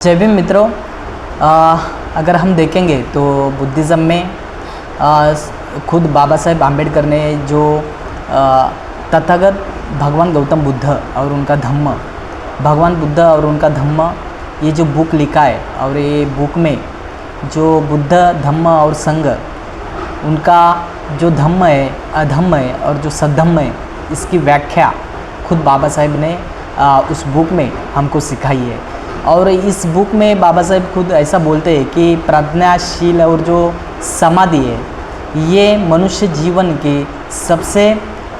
जय भीम मित्रों। अगर हम देखेंगे तो बुद्धिज़्म में खुद बाबा साहेब आम्बेडकर ने जो तथागत भगवान गौतम बुद्ध और उनका धम्म, भगवान बुद्ध और उनका धम्म, ये जो बुक लिखा है, और ये बुक में जो बुद्ध धम्म और संघ, उनका जो धम्म है, अधम्म है और जो सद्धम्म है, इसकी व्याख्या खुद बाबा साहेब ने उस बुक में हमको सिखाई है। और इस बुक में बाबा साहेब खुद ऐसा बोलते हैं कि प्रज्ञाशील और जो समाधि है, ये मनुष्य जीवन की सबसे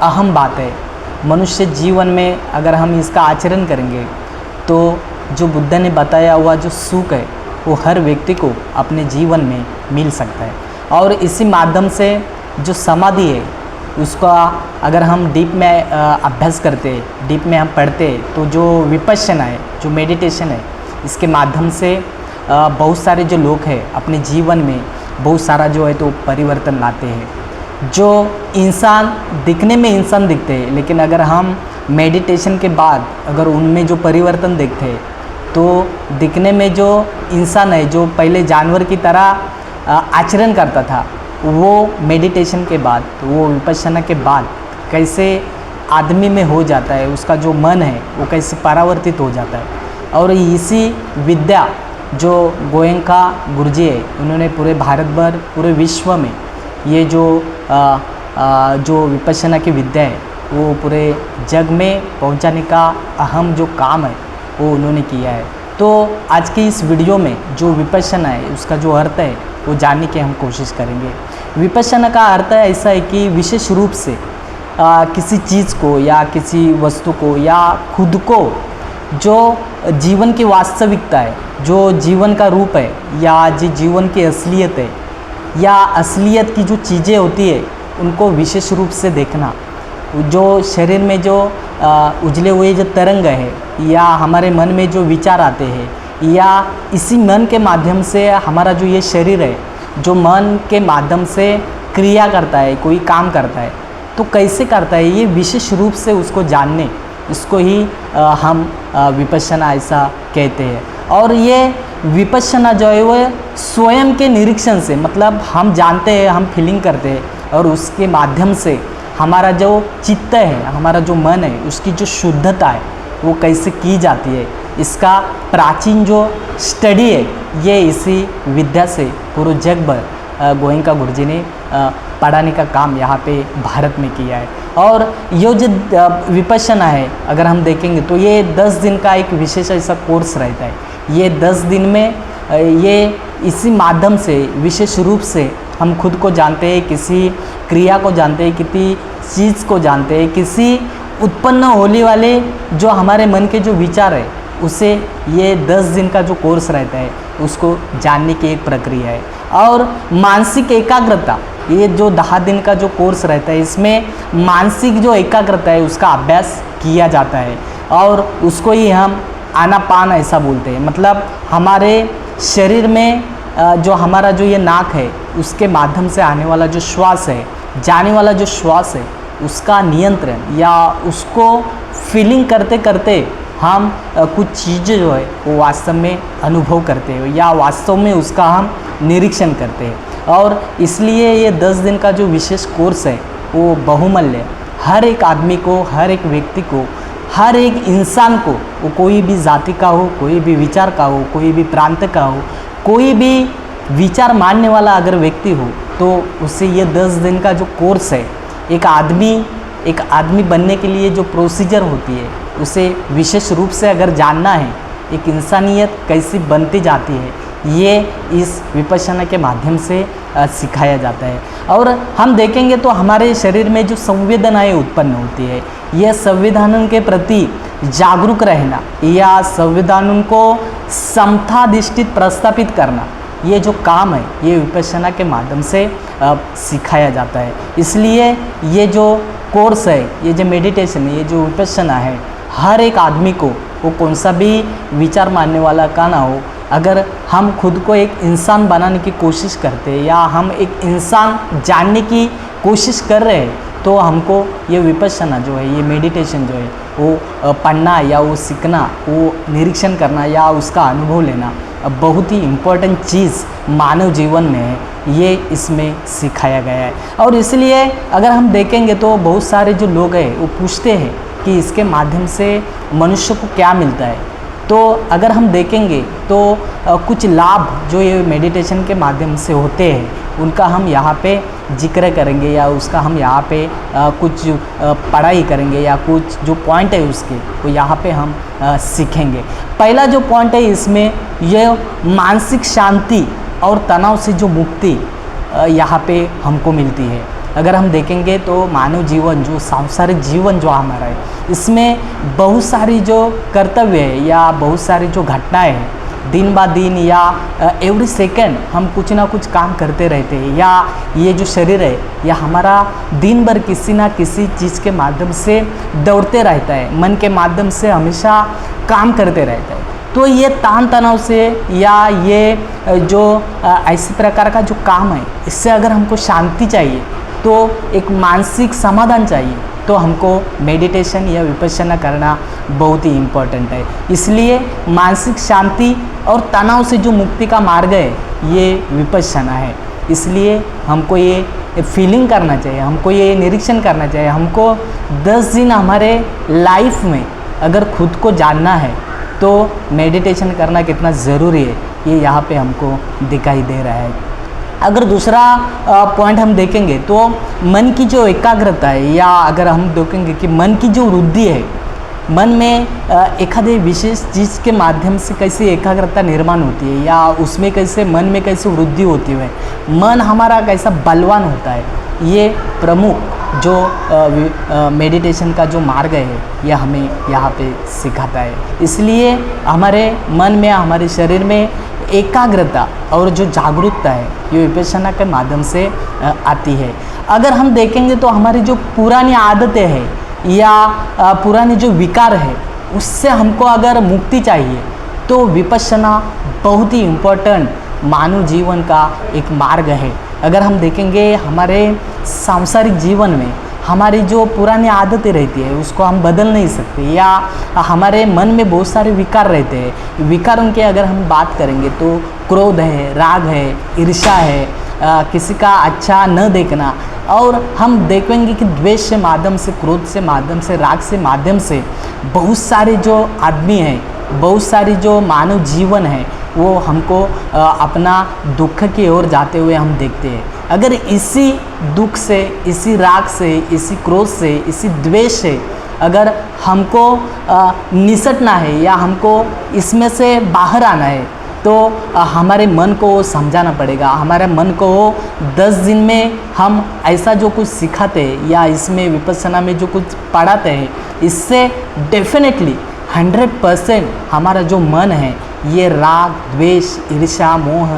अहम बात है। मनुष्य जीवन में अगर हम इसका आचरण करेंगे तो जो बुद्ध ने बताया हुआ जो सुख है, वो हर व्यक्ति को अपने जीवन में मिल सकता है। और इसी माध्यम से जो समाधि है, उसका अगर हम डीप में अभ्यास करते, डीप में हम पढ़ते, तो जो विपश्यना है, जो मेडिटेशन है, इसके माध्यम से बहुत सारे जो लोग हैं अपने जीवन में बहुत सारा जो है तो परिवर्तन लाते हैं। जो इंसान दिखने में इंसान दिखते हैं, लेकिन अगर हम मेडिटेशन के बाद अगर उनमें जो परिवर्तन देखते हैं, तो दिखने में जो इंसान है, जो पहले जानवर की तरह आचरण करता था, वो मेडिटेशन के बाद, वो विपश्यना के बाद कैसे आदमी में हो जाता है, उसका जो मन है वो कैसे परावर्तित हो जाता है। और इसी विद्या जो गोयंका गुरुजी है, उन्होंने पूरे भारत भर, पूरे विश्व में ये जो विपश्यना की विद्या है, वो पूरे जग में पहुंचाने का अहम जो काम है वो उन्होंने किया है। तो आज की इस वीडियो में जो विपश्यना है, उसका जो अर्थ है वो जानने की हम कोशिश करेंगे। विपश्यना का अर्थ ऐसा है कि विशेष रूप से किसी चीज़ को या किसी वस्तु को या खुद को, जो जीवन की वास्तविकता है, जो जीवन का रूप है, या जो जीवन की असलियत है, या असलियत की जो चीज़ें होती है, उनको विशेष रूप से देखना। जो शरीर में जो उजले हुए जो तरंग है, या हमारे मन में जो विचार आते हैं, या इसी मन के माध्यम से हमारा जो ये शरीर है, जो मन के माध्यम से क्रिया करता है, कोई काम करता है, तो कैसे करता है, ये विशेष रूप से उसको जानने, इसको ही हम विपश्यना ऐसा कहते हैं। और ये विपश्यना जो है वो स्वयं के निरीक्षण से, मतलब हम जानते हैं, हम फीलिंग करते हैं, और उसके माध्यम से हमारा जो चित्त है, हमारा जो मन है, उसकी जो शुद्धता है वो कैसे की जाती है, इसका प्राचीन जो स्टडी है, ये इसी विद्या से पूरे जग भर गोयंका गुरुजी ने पढ़ाने का काम यहाँ पे भारत में किया है। और ये जो विपश्यना है, अगर हम देखेंगे तो ये 10 दिन का एक विशेष ऐसा कोर्स रहता है। ये 10 दिन में ये इसी माध्यम से विशेष रूप से हम खुद को जानते हैं, किसी क्रिया को जानते हैं, किसी चीज़ को जानते हैं, किसी उत्पन्न होने वाले जो हमारे मन के जो विचार है, उसे ये 10 दिन का जो कोर्स रहता है उसको जानने की एक प्रक्रिया है। और मानसिक एकाग्रता, ये जो 10 दिन का जो कोर्स रहता है, इसमें मानसिक जो एकाग्रता है उसका अभ्यास किया जाता है। और उसको ही हम आनापान ऐसा बोलते हैं। मतलब हमारे शरीर में जो हमारा जो ये नाक है, उसके माध्यम से आने वाला जो श्वास है, जाने वाला जो श्वास है, उसका नियंत्रण, या उसको फीलिंग करते करते हम कुछ चीज़ें जो है वो वास्तव में अनुभव करते हैं, या वास्तव में उसका हम निरीक्षण करते हैं। और इसलिए ये 10 दिन का जो विशेष कोर्स है वो बहुमूल्य, हर एक आदमी को, हर एक व्यक्ति को, हर एक इंसान को, वो कोई भी जाति का हो, कोई भी विचार का हो, कोई भी प्रांत का हो, कोई भी विचार मानने वाला अगर व्यक्ति हो, तो उससे ये 10 दिन का जो कोर्स है, एक आदमी बनने के लिए जो प्रोसीजर होती है, उसे विशेष रूप से अगर जानना है, एक इंसानियत कैसी बनती जाती है, ये इस विपश्यना के माध्यम से सिखाया जाता है। और हम देखेंगे तो हमारे शरीर में जो संवेदनाएं उत्पन्न होती है, यह संविधानों के प्रति जागरूक रहना, या संविधानों को समताधिष्ठित प्रस्थापित करना, ये जो काम है, ये विपश्यना के माध्यम से सिखाया जाता है। इसलिए ये जो कोर्स है, ये जो मेडिटेशन है, ये जो विपश्यना है, हर एक आदमी को, वो कौन सा भी विचार मानने वाला का ना हो, अगर हम खुद को एक इंसान बनाने की कोशिश करते हैं, या हम एक इंसान जानने की कोशिश कर रहे हैं, तो तो हमको ये विपश्यना जो है, ये मेडिटेशन जो है वो पढ़ना या वो सीखना, वो निरीक्षण करना या उसका अनुभव लेना बहुत ही इम्पोर्टेंट चीज़ मानव जीवन में है, ये इसमें सिखाया गया है। और इसलिए अगर हम देखेंगे तो बहुत सारे जो लोग हैं वो पूछते हैं कि इसके माध्यम से मनुष्य को क्या मिलता है। तो अगर हम देखेंगे तो कुछ लाभ जो ये मेडिटेशन के माध्यम से होते हैं उनका हम यहाँ पे जिक्र करेंगे या उसका हम यहाँ पे कुछ पढ़ाई करेंगे या कुछ जो पॉइंट है उसके वो यहाँ पे हम सीखेंगे। पहला जो पॉइंट है इसमें ये मानसिक शांति और तनाव से जो मुक्ति यहाँ पे हमको मिलती है। अगर हम देखेंगे तो मानव जीवन जो सांसारिक जीवन जो हमारा है इसमें बहुत सारी जो कर्तव्य है या बहुत सारी जो घटनाएं हैं, दिन ब दिन या एवरी सेकेंड हम कुछ ना कुछ काम करते रहते हैं, या ये जो शरीर है या हमारा दिन भर किसी ना किसी चीज़ के माध्यम से दौड़ते रहता है, मन के माध्यम से हमेशा काम करते रहता है। तो ये तान तनाव से या ये जो ऐसे प्रकार का जो काम है इससे अगर हमको शांति चाहिए, तो एक मानसिक समाधान चाहिए, तो हमको मेडिटेशन या विपश्यना करना बहुत ही इम्पोर्टेंट है। इसलिए मानसिक शांति और तनाव से जो मुक्ति का मार्ग है ये विपश्यना है। इसलिए हमको ये फीलिंग करना चाहिए, हमको ये निरीक्षण करना चाहिए। हमको 10 दिन हमारे लाइफ में अगर खुद को जानना है तो मेडिटेशन करना कितना ज़रूरी है ये यहाँ पे हमको दिखाई दे रहा है। अगर दूसरा पॉइंट हम देखेंगे तो मन की जो एकाग्रता है, या अगर हम देखेंगे कि मन की जो वृद्धि है, मन में एखादे विशेष चीज़ के माध्यम से कैसे एकाग्रता निर्माण होती है या उसमें कैसे मन में कैसे वृद्धि होती है, मन हमारा कैसा बलवान होता है, ये प्रमुख जो मेडिटेशन का जो मार्ग है यह हमें यहाँ पे सिखाता है। इसलिए हमारे मन में, हमारे शरीर में एकाग्रता और जो जागरूकता है ये विपश्यना के माध्यम से आती है। अगर हम देखेंगे तो हमारी जो पुरानी आदतें हैं या पुराने जो विकार है उससे हमको अगर मुक्ति चाहिए तो विपश्यना बहुत ही इम्पोर्टेंट मानव जीवन का एक मार्ग है। अगर हम देखेंगे हमारे सांसारिक जीवन में हमारी जो पुरानी आदतें रहती है उसको हम बदल नहीं सकते, या हमारे मन में बहुत सारे विकार रहते हैं। विकारों की अगर हम बात करेंगे तो क्रोध है, राग है, ईर्ष्या है, किसी का अच्छा न देखना, और हम देखेंगे कि द्वेष से माध्यम से, क्रोध से माध्यम से, राग से माध्यम से बहुत सारे जो आदमी हैं, बहुत सारी जो मानव जीवन है वो हमको अपना दुख की ओर जाते हुए हम देखते हैं। अगर इसी दुख से, इसी राग से, इसी क्रोध से, इसी द्वेष से अगर हमको निसटना है या हमको इसमें से बाहर आना है तो हमारे मन को समझाना पड़ेगा। हमारे मन को 10 दिन में हम ऐसा जो कुछ सिखाते हैं या इसमें विपश्यना में जो कुछ पढ़ाते हैं, इससे डेफिनेटली 100% हमारा जो मन है ये राग, द्वेष, ईर्ष्या, मोह,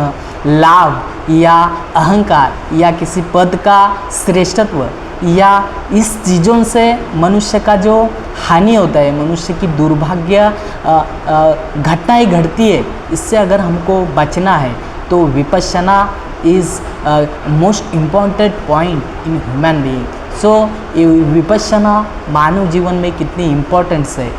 लाभ या अहंकार या किसी पद का श्रेष्ठत्व या इस चीज़ों से मनुष्य का जो हानि होता है, मनुष्य की दुर्भाग्य घटनाएं घटती है, इससे अगर हमको बचना है तो Vipassana is most important point in human being. So Vipassana मानव जीवन में कितनी इम्पोर्टेंस है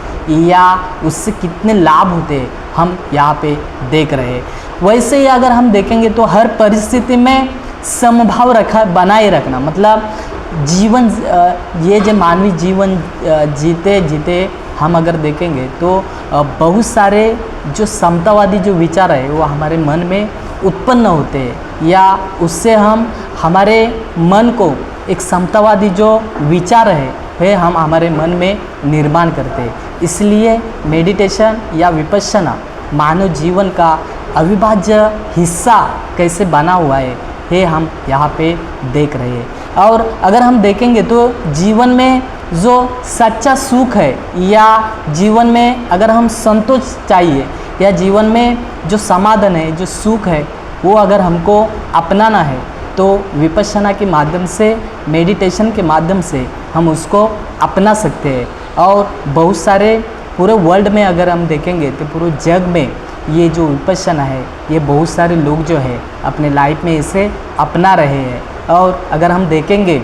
या उससे कितने लाभ होते हैं हम यहाँ पे देख रहे हैं। वैसे ही अगर हम देखेंगे तो हर परिस्थिति में समभाव बनाए रखना, मतलब जीवन, ये जो मानवीय जीवन जीते जीते हम अगर देखेंगे तो बहुत सारे जो समतावादी जो विचार है वो हमारे मन में उत्पन्न होते हैं, या उससे हम हमारे मन को एक समतावादी जो विचार है हम हमारे मन में निर्माण करते हैं। इसलिए मेडिटेशन या विपश्यना मानव जीवन का अविभाज्य हिस्सा कैसे बना हुआ है ये हम यहाँ पे देख रहे हैं। और अगर हम देखेंगे तो जीवन में जो सच्चा सुख है या जीवन में अगर हम संतोष चाहिए या जीवन में जो समाधान है, जो सुख है, वो अगर हमको अपनाना है तो विपश्यना के माध्यम से, मेडिटेशन के माध्यम से हम उसको अपना सकते हैं। और बहुत सारे पूरे वर्ल्ड में अगर हम देखेंगे तो पूरे जग में ये जो विपश्यना है ये बहुत सारे लोग जो है अपने लाइफ में इसे अपना रहे हैं। और अगर हम देखेंगे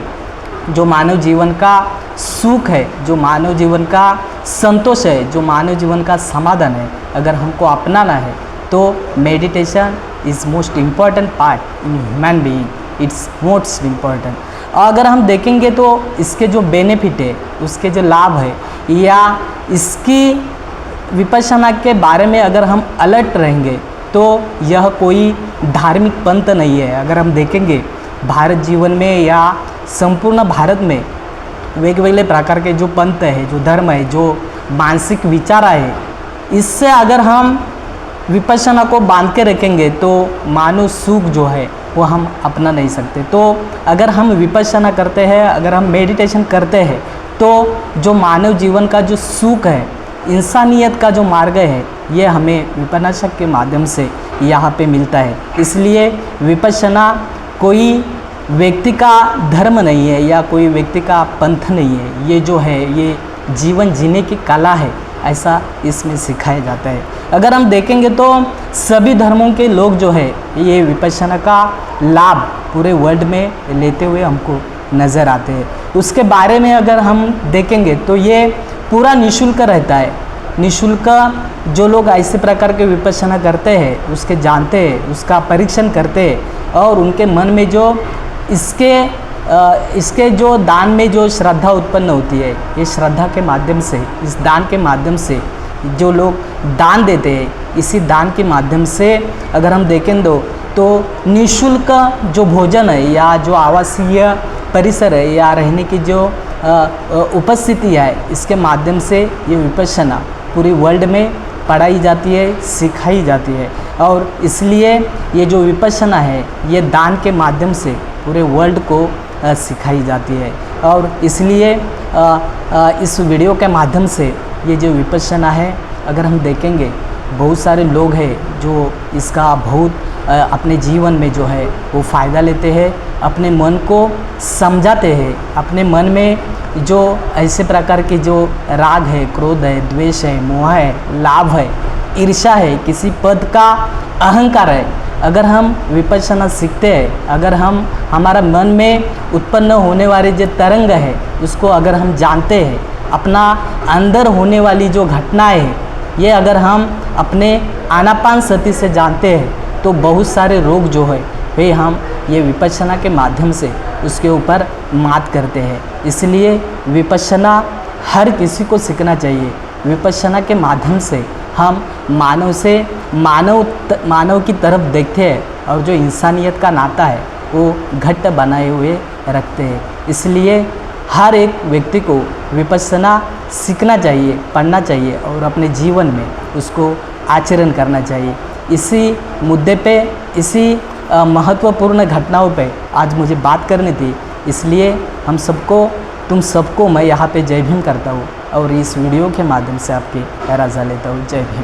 जो मानव जीवन का सुख है, जो मानव जीवन का संतोष है, जो मानव जीवन का समाधान है, अगर हमको अपनाना है तो meditation is most important part in human being, it's most important. अगर हम देखेंगे तो इसके जो बेनिफिट है, उसके जो लाभ है, या इसकी विपश्यना के बारे में अगर हम अलर्ट रहेंगे तो यह कोई धार्मिक पंथ नहीं है। अगर हम देखेंगे भारत जीवन में या संपूर्ण भारत में वेगवेगळे प्रकार के जो पंथ है, जो धर्म है, जो मानसिक विचार है, इससे अगर हम विपश्यना को बांध के रखेंगे तो मानव सुख जो है वो हम अपना नहीं सकते। तो अगर हम विपश्यना करते हैं, अगर हम मेडिटेशन करते हैं तो जो मानव जीवन का जो सुख है, इंसानियत का जो मार्ग है, ये हमें विपश्यना के माध्यम से यहाँ पे मिलता है। इसलिए विपश्यना कोई व्यक्ति का धर्म नहीं है या कोई व्यक्ति का पंथ नहीं है, ये जो है ये जीवन जीने की कला है, ऐसा इसमें सिखाया जाता है। अगर हम देखेंगे तो सभी धर्मों के लोग जो है ये विपश्यना का लाभ पूरे वर्ल्ड में लेते हुए हमको नज़र आते हैं। उसके बारे में अगर हम देखेंगे तो ये पूरा निःशुल्क रहता है। निःशुल्क जो लोग ऐसे प्रकार के विपश्यना करते हैं, उसके जानते हैं, उसका परीक्षण करते हैं और उनके मन में जो इसके जो दान में जो श्रद्धा उत्पन्न होती है, ये श्रद्धा के माध्यम से, इस दान के माध्यम से जो लोग दान देते हैं, इसी दान के माध्यम से अगर हम देखें तो निःशुल्क जो भोजन है या जो आवासीय परिसर है या रहने की जो उपस्थिति है, इसके माध्यम से ये विपश्यना पूरी वर्ल्ड में पढ़ाई जाती है, सिखाई जाती है। और इसलिए ये जो विपश्यना है ये दान के माध्यम से पूरे वर्ल्ड को सिखाई जाती है। और इसलिए इस वीडियो के माध्यम से ये जो विपश्यना है, अगर हम देखेंगे बहुत सारे लोग हैं जो इसका बहुत अपने जीवन में जो है वो फ़ायदा लेते हैं, अपने मन को समझाते हैं, अपने मन में जो ऐसे प्रकार के जो राग है, क्रोध है, द्वेष है, मोह है, लाभ है, ईर्ष्या है, किसी पद का अहंकार है, अगर हम विपश्यना सीखते हैं, अगर हम हमारा मन में उत्पन्न होने वाले जो तरंग है उसको अगर हम जानते हैं, अपना अंदर होने वाली जो घटनाएं है ये अगर हम अपने आनापानसति से जानते हैं तो बहुत सारे रोग जो है वे हम ये विपश्यना के माध्यम से उसके ऊपर मात करते हैं। इसलिए विपश्यना हर किसी को सीखना चाहिए। विपश्यना के माध्यम से हम मानव की तरफ देखते हैं और जो इंसानियत का नाता है वो घट्ट बनाए हुए रखते हैं। इसलिए हर एक व्यक्ति को विपश्यना सीखना चाहिए, पढ़ना चाहिए और अपने जीवन में उसको आचरण करना चाहिए। इसी मुद्दे पे, इसी महत्वपूर्ण घटनाओं पे आज मुझे बात करनी थी, इसलिए तुम सबको मैं यहाँ पे जय भीम करता हूँ और इस वीडियो के माध्यम से आपकी रज़ा लेता हूँ। जय भीम।